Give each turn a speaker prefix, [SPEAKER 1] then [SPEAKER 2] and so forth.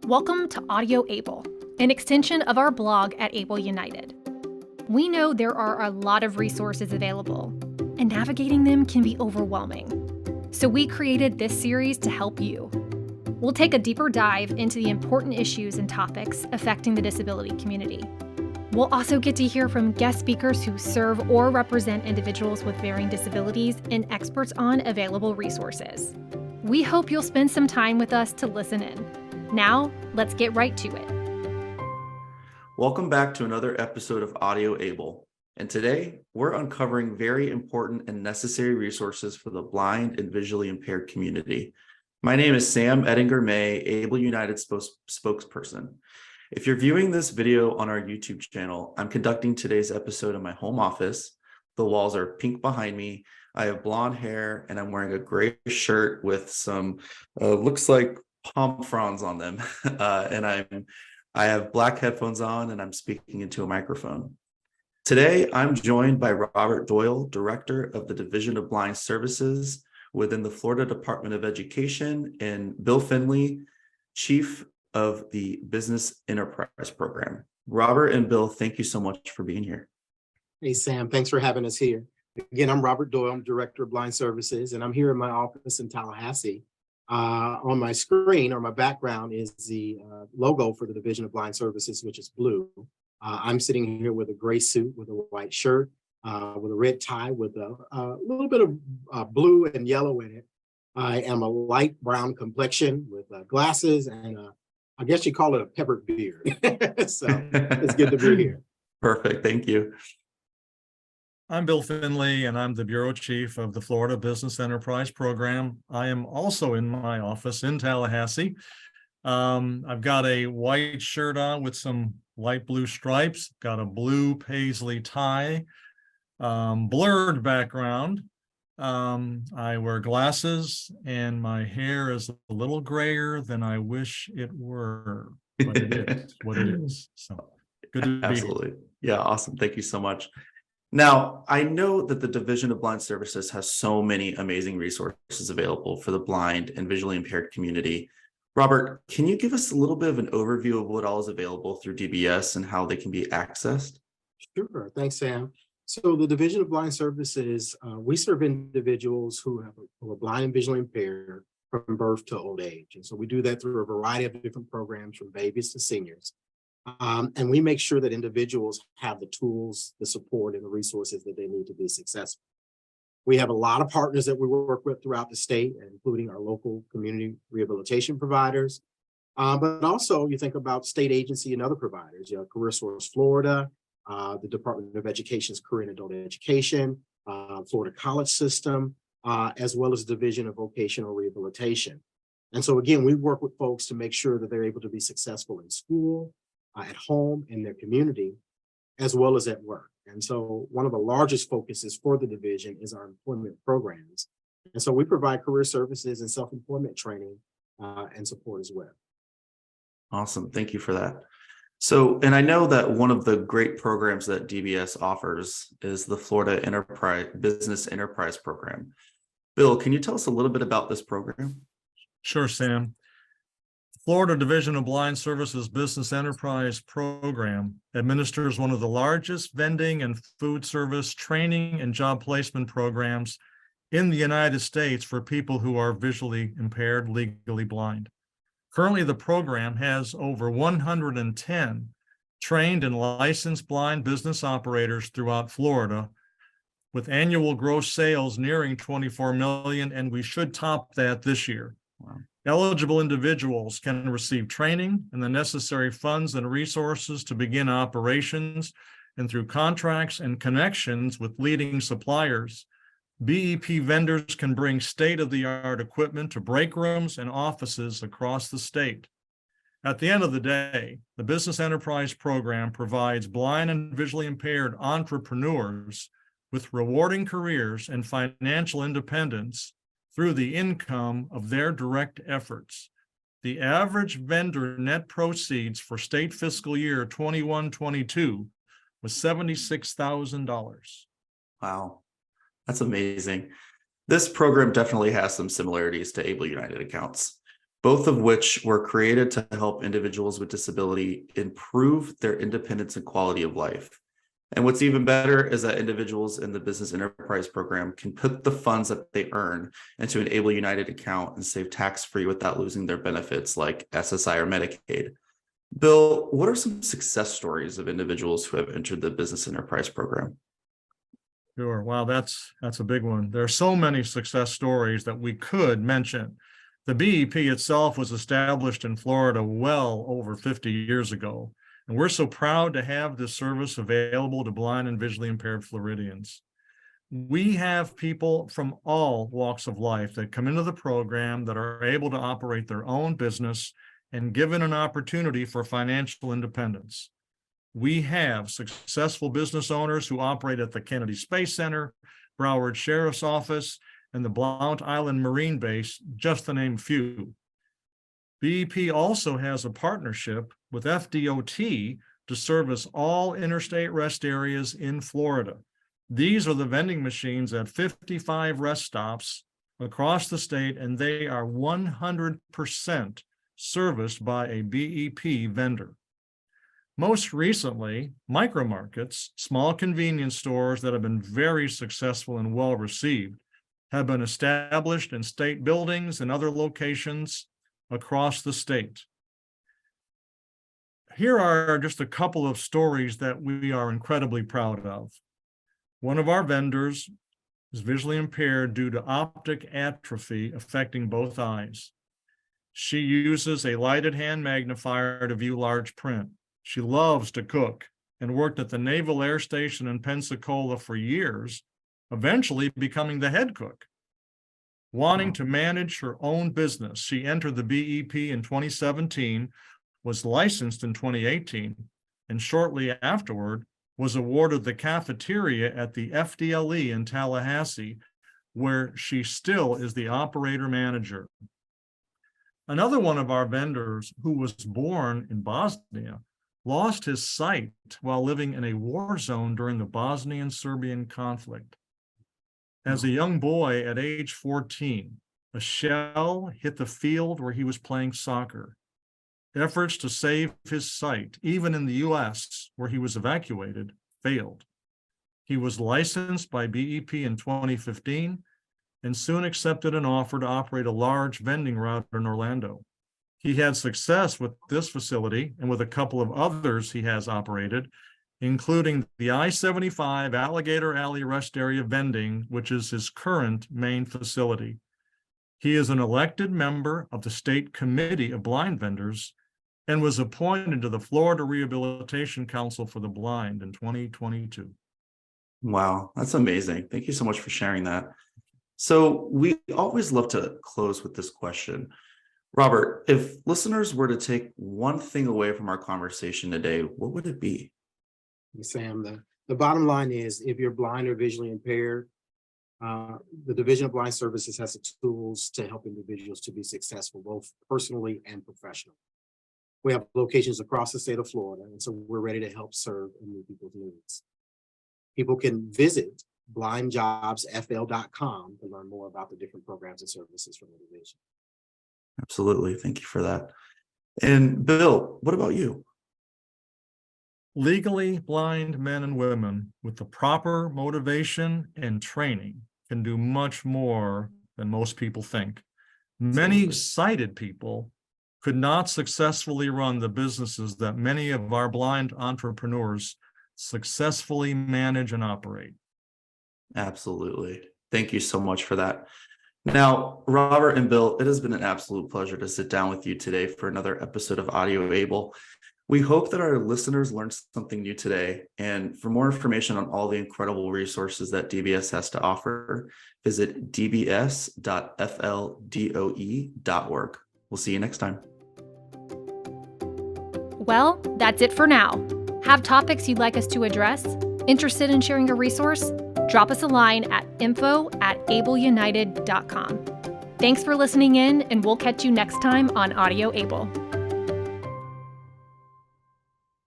[SPEAKER 1] Welcome to Audio Able, an extension of our blog at Able United. We know there are a lot of resources available, and navigating them can be overwhelming. So we created this series to help you. We'll take a deeper dive into the important issues and topics affecting the disability community. We'll also get to hear from guest speakers who serve or represent individuals with varying disabilities and experts on available resources. We hope you'll spend some time with us to listen in. Now, let's get right to it.
[SPEAKER 2] Welcome back to another episode of Audio Able. And today, we're uncovering very important and necessary resources for the blind and visually impaired community. My name is Sam Ettinger-May, Able United spokesperson. If you're viewing this video on our YouTube channel, I'm conducting today's episode in my home office. The walls are pink behind me. I have blonde hair, and I'm wearing a gray shirt with some, looks like palm fronds on them. I have black headphones on, and I'm speaking into a microphone. Today, I'm joined by Robert Doyle, Director of the Division of Blind Services within the Florida Department of Education, and Bill Finley, Chief of the Business Enterprise Program. Robert and Bill, thank you so much for being here.
[SPEAKER 3] Hey, Sam, thanks for having us here. Again, I'm Robert Doyle, I'm Director of Blind Services, and I'm here in my office in Tallahassee. On my screen or my background is the logo for the Division of Blind Services, which is blue. I'm sitting here with a gray suit with a white shirt, with a red tie with a little bit of blue and yellow in it. I am a light brown complexion with glasses and I guess you call it a peppered beard. So it's good to be here.
[SPEAKER 2] Perfect, thank you.
[SPEAKER 4] I'm Bill Finley, and I'm the Bureau Chief of the Florida Business Enterprise Program. I am also in my office in Tallahassee. I've got a white shirt on with some light blue stripes, got a blue paisley tie, blurred background. I wear glasses, and my hair is a little grayer than I wish it were, but it is what it is. So good to be here.
[SPEAKER 2] Absolutely. Yeah, awesome. Thank you so much. Now, I know that the Division of Blind Services has so many amazing resources available for the blind and visually impaired community. Robert, can you give us a little bit of an overview of what all is available through DBS and how they can be accessed?
[SPEAKER 3] Sure, thanks, Sam. So the Division of Blind Services, we serve individuals who are blind and visually impaired from birth to old age. And so we do that through a variety of different programs from babies to seniors. And we make sure that individuals have the tools, the support, and the resources that they need to be successful. We have a lot of partners that we work with throughout the state, including our local community rehabilitation providers. But also you think about state agency and other providers, Career Source Florida, the Department of Education's Career and Adult Education, Florida College System, as well as the Division of Vocational Rehabilitation. And so again, we work with folks to make sure that they're able to be successful in school, at home, in their community, as well as at work. And so one of the largest focuses for the division is our employment programs. And so we provide career services and self-employment training and support as well.
[SPEAKER 2] Awesome. Thank you for that. So, and I know that one of the great programs that DBS offers is the Florida Business Enterprise Program. Bill, can you tell us a little bit about this program?
[SPEAKER 4] Sure, Sam. Florida Division of Blind Services Business Enterprise Program administers one of the largest vending and food service training and job placement programs in the United States for people who are visually impaired, legally blind. Currently, the program has over 110 trained and licensed blind business operators throughout Florida, with annual gross sales nearing 24 million, and we should top that this year. Wow. Eligible individuals can receive training and the necessary funds and resources to begin operations, and through contracts and connections with leading suppliers, BEP vendors can bring state-of-the-art equipment to break rooms and offices across the state. At the end of the day, the Business Enterprise Program provides blind and visually impaired entrepreneurs with rewarding careers and financial independence through the income of their direct efforts. The average vendor net proceeds for state fiscal year 21-22 was $76,000.
[SPEAKER 2] Wow, that's amazing. This program definitely has some similarities to Able United accounts. both of which were created to help individuals with disability improve their independence and quality of life. And what's even better is that individuals in the Business Enterprise Program can put the funds that they earn into an Able United account and save tax-free without losing their benefits like SSI or Medicaid. Bill, what are some success stories of individuals who have entered the Business Enterprise Program?
[SPEAKER 4] Sure. Wow, that's a big one. There are so many success stories that we could mention. The BEP itself was established in Florida well over 50 years ago, and we're so proud to have this service available to blind and visually impaired Floridians. We have people from all walks of life that come into the program that are able to operate their own business and given an opportunity for financial independence. We have successful business owners who operate at the Kennedy Space Center, Broward Sheriff's Office, and the Blount Island Marine Base, just to name a few. BEP also has a partnership with FDOT to service all interstate rest areas in Florida. These are the vending machines at 55 rest stops across the state, and they are 100% serviced by a BEP vendor. Most recently, micro markets, small convenience stores that have been very successful and well received, have been established in state buildings and other locations across the state. Here are just a couple of stories that we are incredibly proud of. One of our vendors is visually impaired due to optic atrophy affecting both eyes. She uses a lighted hand magnifier to view large print. She loves to cook and worked at the Naval Air Station in Pensacola for years, eventually becoming the head cook. Wanting to manage her own business, she entered the BEP in 2017, was licensed in 2018, and shortly afterward was awarded the cafeteria at the FDLE in Tallahassee, where she still is the operator manager. Another one of our vendors, who was born in Bosnia, lost his sight while living in a war zone during the Bosnian-Serbian conflict. As a young boy at age 14, a shell hit the field where he was playing soccer. Efforts to save his sight, even in the US, where he was evacuated, failed. He was licensed by BEP in 2015 and soon accepted an offer to operate a large vending route in Orlando. He had success with this facility and with a couple of others he has operated, including the I-75 Alligator Alley Rest Area vending, which is his current main facility. He is an elected member of the State Committee of Blind Vendors and was appointed to the Florida Rehabilitation Council for the Blind in 2022.
[SPEAKER 2] Wow, that's amazing. Thank you so much for sharing that. So we always love to close with this question. Robert, if listeners were to take one thing away from our conversation today, what would it be?
[SPEAKER 3] Sam, the bottom line is, if you're blind or visually impaired, the Division of Blind Services has the tools to help individuals to be successful, both personally and professionally. We have locations across the state of Florida, and so we're ready to help serve and meet people's needs. People can visit blindjobsfl.com to learn more about the different programs and services from the division.
[SPEAKER 2] Absolutely. Thank you for that. And Bill, what about you?
[SPEAKER 4] Legally blind men and women with the proper motivation and training can do much more than most people think. Many sighted people could not successfully run the businesses that many of our blind entrepreneurs successfully manage and operate.
[SPEAKER 2] Absolutely. Thank you so much for that. Now, Robert and Bill, it has been an absolute pleasure to sit down with you today for another episode of Audio Able. We hope that our listeners learned something new today. And for more information on all the incredible resources that DBS has to offer, visit dbs.fldoe.org. We'll see you next time.
[SPEAKER 1] Well, that's it for now. Have topics you'd like us to address? Interested in sharing a resource? Drop us a line at info@ableunited.com. Thanks for listening in, and we'll catch you next time on Audio Able.